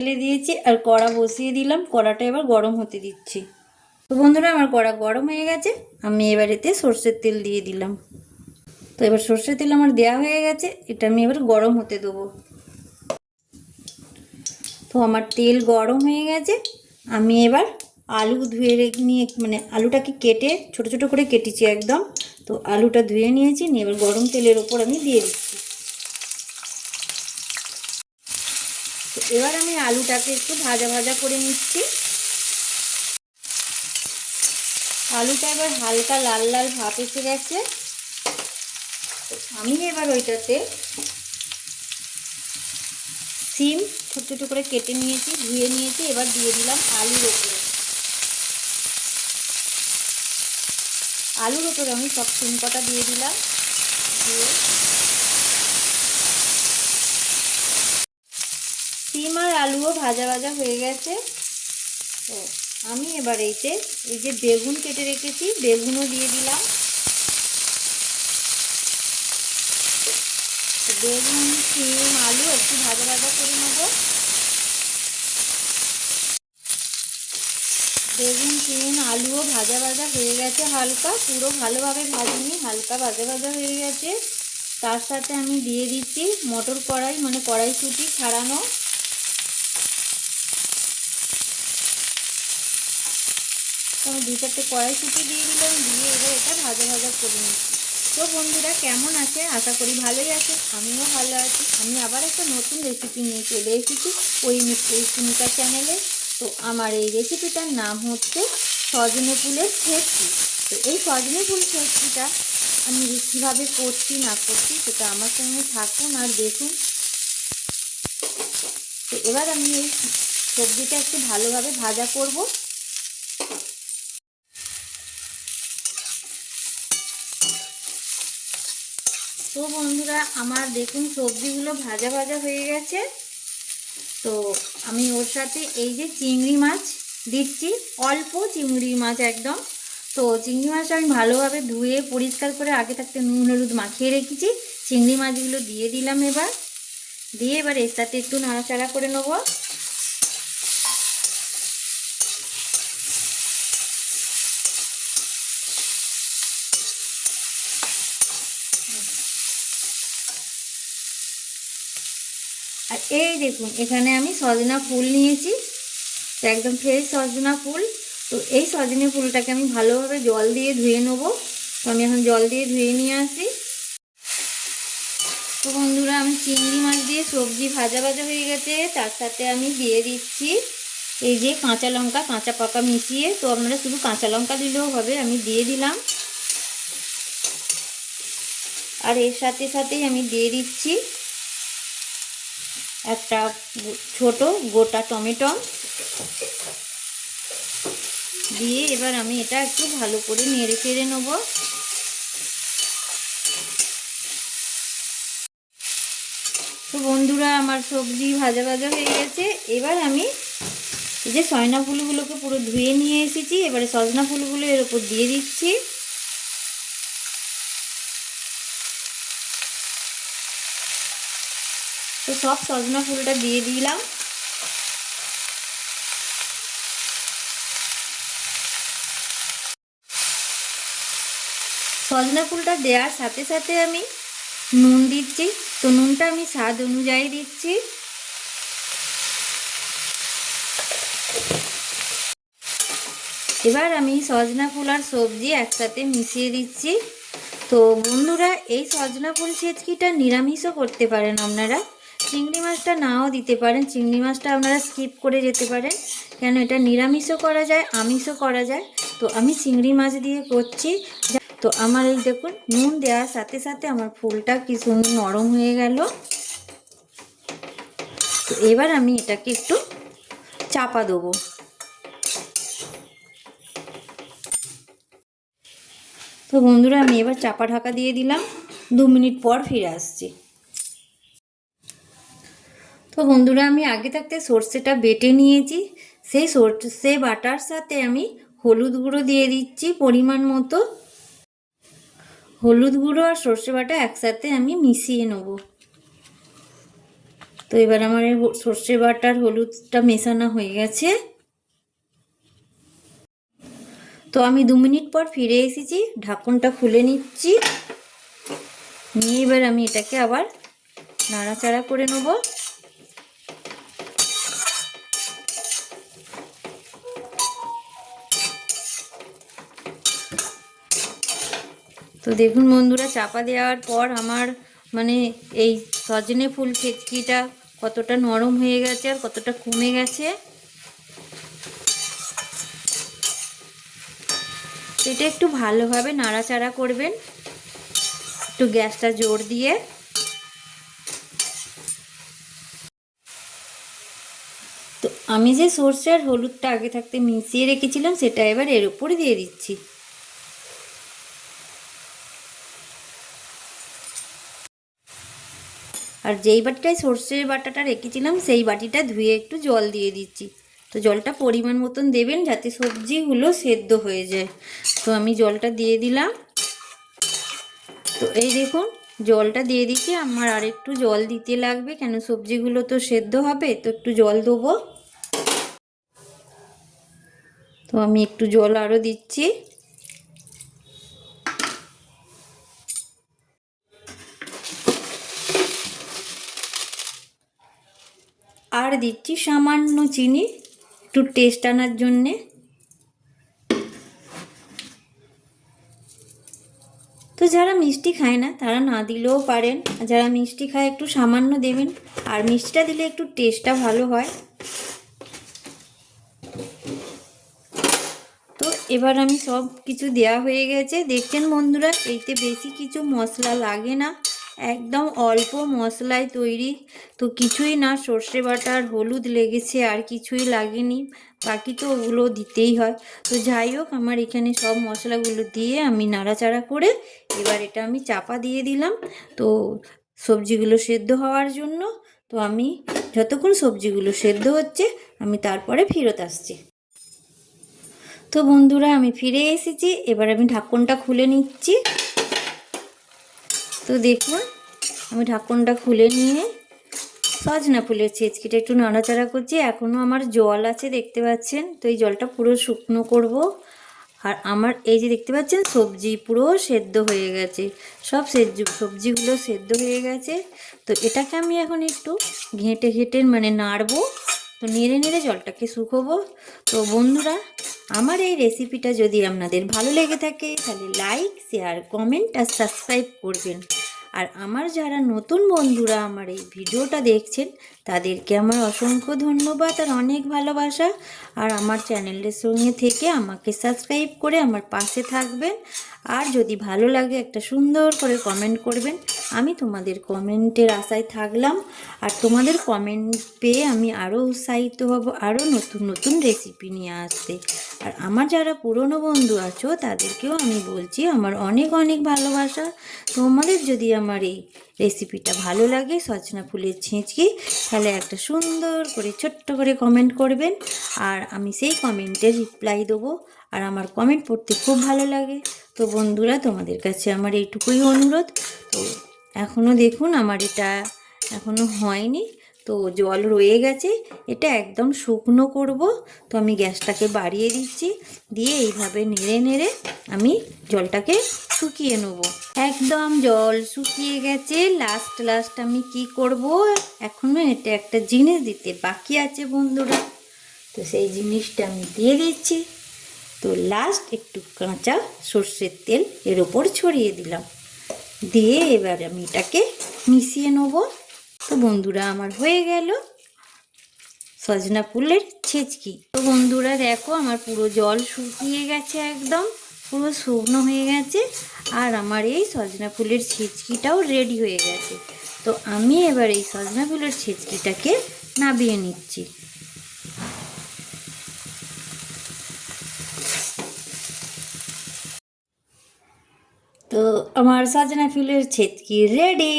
তেলে দিয়েছি আর কড়া বসিয়ে দিলাম। কড়াটা এবার গরম হতে দিচ্ছি। তো বন্ধুরা, আমার কড়া গরম হয়ে গেছে। আমি এবার এতে সর্ষের তেল দিয়ে দিলাম। তো এবার সর্ষের তেল আমার দেওয়া হয়ে গেছে, এটা আমি এবার গরম হতে দেবো। তো আমার তেল গরম হয়ে গেছে। আমি এবার আলু ধুয়ে নিয়ে আলুটাকে কেটে ছোট ছোট করে কেটেছি একদম। তো আলুটা ধুয়ে নিয়েছি, নিয়ে এবার গরম তেলের ওপর আমি দিয়ে দিচ্ছি। তো এবার আমি আলুটাকে একটু ভাজা ভাজা করে নিচ্ছি। আলুটা এবার হালকা লাল লাল ভাব এসে গেছে। আমি এবার ওইটাতে সিম ছোট ছোট করে কেটে নিয়েছি, ধুয়ে নিয়েছি, এবার দিয়ে দিলাম আলুর ওপরে। আলুর ওপরে আমি সব সিম কটা দিয়ে দিলাম। দিয়ে সিম আর আলুও ভাজা ভাজা হয়ে গেছে। তো আমি এবার এই যে বেগুন কেটে রেখেছি, বেগুনও দিয়ে দিলাম। বেগুন সিম আলু একটু ভাজা ভাজা করে নেব। বেগুন সিম আলুও ভাজা ভাজা হয়ে গেছে, হালকা, পুরো ভালোভাবে ভাজিনি, হালকা ভাজা ভাজা হয়ে গেছে। তার সাথে আমি দিয়ে দিচ্ছি মটর কড়াই, কড়াইশুঁটি ছাড়ানো। আমি 2-4টে কড়াইশুঁটি দিয়ে দিলাম, দিয়ে এবার এটা ভাজা ভাজা করে নিচ্ছি। তো বন্ধুরা, কেমন আছে? আশা করি ভালোই আছে, আমিও ভালো আছি। আমি আবার একটা নতুন রেসিপি নিয়ে চলে এসেছি ওই সুনিতা চ্যানেলে। তো আমার এই রেসিপিটার নাম হচ্ছে সজনে ফুলের ছেচকি। তো এই সজনে ফুল ছেচকিটা আমি কীভাবে করছি না করছি সেটা আমার সঙ্গে থাকুন আর দেখুন। তো এবার আমি এই সবজিটা একটু ভালোভাবে ভাজা করব। তো বন্ধুরা, আমার দেখুন সবজিগুলো ভাজা ভাজা হয়ে গেছে। তো আমি ওর সাথে এই যে চিংড়ি মাছ দিচ্ছি, অল্প চিংড়ি মাছ একদম। তো চিংড়ি মাছটা আমি ভালোভাবে ধুয়ে পরিষ্কার করে আগে থাকতে নুন হলুদ মাখিয়ে রেখেছি। চিংড়ি মাছগুলো দিয়ে দিলাম এবার। দিয়ে এবার এর সাথে একটু নাড়াচাড়া করে নেবো। আর এই দেখুন, এখানে আমি সজনা ফুল নিয়েছি, তো একদম ফ্রেশ সজনা ফুল। তো এই সজনে ফুলটাকে আমি ভালোভাবে জল দিয়ে ধুয়ে নেবো। তো আমি এখন জল দিয়ে ধুয়ে নিয়ে আসি। তো বন্ধুরা, আমি চিংড়ি মাছ দিয়ে সবজি ভাজা ভাজা হয়ে গেছে। তার সাথে আমি দিয়ে দিচ্ছি এই যে কাঁচা লঙ্কা, কাঁচা পাকা মিশিয়ে। তো আপনারা শুধু কাঁচা লঙ্কা দিলেও হবে, আমি দিয়ে দিলাম। আর এর সাথে সাথেই আমি দিয়ে দিচ্ছি একটা ছোট গোটা টমেটো। দিয়ে এবার আমি এটা একটু ভালো করে নেড়ে চেড়ে নেব। তো বন্ধুরা, আমার সবজি ভাজা ভাজা হয়ে গেছে। এবার আমি এই যে সজনা ফুলগুলোকে পুরো ধুয়ে নিয়ে এসেছি, এবারে সজনা ফুলগুলো এর উপর দিয়ে দিচ্ছি। তো সব সজনা ফুলটা দিয়ে দিলাম। সজনা ফুলটা দেওয়ার সাথে সাথে আমি নুন দিচ্ছি। তো নুনটা আমি স্বাদ অনুযায়ী দিচ্ছি। এবার আমি সজনা ফুল আর সবজি একসাথে মিশিয়ে দিচ্ছি। তো বন্ধুরা, এই সজনা ফুল ছেচকিটা নিরামিষও করতে পারেন আপনারা, চিংড়ি মাছটা নাও দিতে পারেন। চিংড়ি মাছটা আপনারা স্কিপ করে যেতে পারেন, কেন এটা নিরামিষও করা যায়, আমিষও করা যায়। তো আমি চিংড়ি মাছ দিয়ে করছি। তো আমার এই দেখুন, নুন দেওয়ার সাথে সাথে আমার ফুলটা কি সুন্দর নরম হয়ে গেল। তো এবার আমি এটাকে একটু চাপা দেবো। তো বন্ধুরা, আমি এবার চাপা ঢাকা দিয়ে দিলাম। 2 মিনিট পর ফিরে আসছি। তো বন্ধুরা, আমি আগে থাকতে সর্ষেটা বেটে নিয়েছি। সেই সর্ষে বাটার সাথে আমি হলুদ গুঁড়ো দিয়ে দিচ্ছি পরিমাণ মতো। হলুদ গুঁড়ো আর সর্ষে বাটা একসাথে আমি মিশিয়ে নেব। তো এবার আমার সর্ষে বাটার হলুদটা মেশানো হয়ে গেছে। তো আমি 2 মিনিট পর ফিরে এসেছি, ঢাকনটা খুলে নিচ্ছি। নিয়ে এবার আমি এটাকে আবার নাড়াচাড়া করে নেব। তো দেখুন বন্ধুরা, চাপা দেওয়ার পর আমার মানে এই সজনে ফুল ছেচকিটা কতটা নরম হয়ে গেছে আর কতটা কমে গেছে। এটা একটু ভালোভাবে নাড়াচাড়া করবেন, একটু গ্যাসটা জোর দিয়ে। তো আমি যে সর্ষে আর হলুদটা আগে থাকতে মিশিয়ে রেখেছিলাম সেটা এবার এর উপরে দিয়ে দিচ্ছি। আর যেই বাটিটায় সর্ষের বাটাটা রেখেছিলাম সেই বাটিটা ধুয়ে একটু জল দিয়ে দিচ্ছি। তো জলটা পরিমাণ মতন দেবেন যাতে সবজিগুলো সেদ্ধ হয়ে যায়। তো আমি জলটা দিয়ে দিলাম। তো এই দেখুন জলটা দিয়ে দিচ্ছি, আমার আর একটু জল দিতে লাগবে, কেন সবজিগুলো তো সেদ্ধ হবে, তো একটু জল দেবো। তো আমি একটু জল আরও দিচ্ছি। আর দিচ্ছি সামান্য চিনি, একটু টেস্ট আনার জন্যে। তো যারা মিষ্টি খায় না তারা না দিলেও পারেন, যারা মিষ্টি খায় একটু সামান্য দেবেন, আর মিষ্টিটা দিলে একটু টেস্টটা ভালো হয়। তো এবার আমি সব কিছু দেওয়া হয়ে গেছে, দেখছেন বন্ধুরা, এইতে বেশি কিছু মশলা লাগে না, একদম অল্প মশলায় তৈরি। তো কিছুই না, সর্ষে বাটা আর হলুদ লেগেছে, আর কিছুই লাগেনি, বাকি তো ওগুলো দিতেই হয়। তো যাই হোক, আমার এখানে সব মশলাগুলো দিয়ে আমি নাড়াচাড়া করে এবার এটা আমি চাপা দিয়ে দিলাম। তো সবজিগুলো সেদ্ধ হওয়ার জন্য। তো আমি যতক্ষণ সবজিগুলো সেদ্ধ হচ্ছে আমি তারপরে ফেরত আসছি। তো বন্ধুরা, আমি ফিরে এসেছি, এবার আমি ঢাকনটা খুলে নিচ্ছি। তো দেখুন আমি ঢাকনটা খুলে নিয়ে সজনা ফুলের ছেচকিটা একটু নাড়াচাড়া করছি। এখনও আমার জল আছে দেখতে পাচ্ছেন, তো এই জলটা পুরো শুকনো করব। আর আমার এই যে দেখতে পাচ্ছেন সবজি পুরো সেদ্ধ হয়ে গেছে, সব সবজিগুলো সেদ্ধ হয়ে গেছে। তো এটাকে আমি এখন একটু ঘেঁটে ঘেঁটে মানে নাড়বো, তো নেড়ে নেড়ে জলটাকে শুকোবো। তো বন্ধুরা, আমার এই রেসিপিটা যদি আপনাদের ভালো লেগে থাকে তাহলে লাইক, শেয়ার, কমেন্ট আর সাবস্ক্রাইব করবেন। আর আমার যারা নতুন বন্ধুরা আমার এই ভিডিওটা দেখছেন তাদেরকে আমার অসংখ্য ধন্যবাদ আর অনেক ভালোবাসা। আর আমার চ্যানেলের সঙ্গে থেকে আমাকে সাবস্ক্রাইব করে আমার পাশে থাকবেন। আর যদি ভালো লাগে একটা সুন্দর করে কমেন্ট করবেন, আমি তোমাদের কমেন্টের আশায় থাকলাম। আর তোমাদের কমেন্ট পেয়ে আমি আরও উৎসাহিত হব আরও নতুন নতুন রেসিপি নিয়ে আসতে। আর আমার যারা পুরনো বন্ধু আছো তাদেরকেও আমি বলছি আমার অনেক অনেক ভালোবাসা। তোমাদের যদি আমার এই রেসিপিটা ভালো লাগে সজনা ফুলের ছেঁচকি, তাহলে একটা সুন্দর করে ছোট্ট করে কমেন্ট করবেন, আর আমি সেই কমেন্টের রিপ্লাই দেবো। আর আমার কমেন্ট পড়তে খুব ভালো লাগে। তো বন্ধুরা, তোমাদের কাছে আমার এইটুকুই অনুরোধ। তো এখনও দেখুন আমার এটা এখনও হয়নি, তো জল রয়ে গেছে, এটা একদম শুকনো করব। তো আমি গ্যাসটাকে বাড়িয়ে দিচ্ছি, দিয়ে এইভাবে নেড়ে নেড়ে আমি জলটাকে শুকিয়ে নেব। একদম জল শুকিয়ে গেছে। লাস্ট আমি কি করব, এখনও এটা একটা জিনিস দিতে বাকি আছে বন্ধুরা, তো সেই জিনিসটা আমি দিয়ে দিচ্ছি। তো লাস্ট একটু কাঁচা সর্ষের তেল এর ওপর ছড়িয়ে দিলাম, দিয়ে এবার আমি এটাকে মিশিয়ে নেব। তো বন্ধুরা, আমার হয়ে গেল সজনা ফুলের ছেচকি। তো বন্ধুরা দেখো, আমার পুরো জল শুকিয়ে গেছে, একদম পুরো শুকনো হয়ে গেছে, আর আমার এই সজনা ফুলের ছেচকিটাও রেডি হয়ে গেছে। তো আমি এবার এই সজনা ফুলের ছেচকিটাকে নামিয়ে নিচ্ছি। তো আমার সজনা ফুলের ছেচকি রেডি।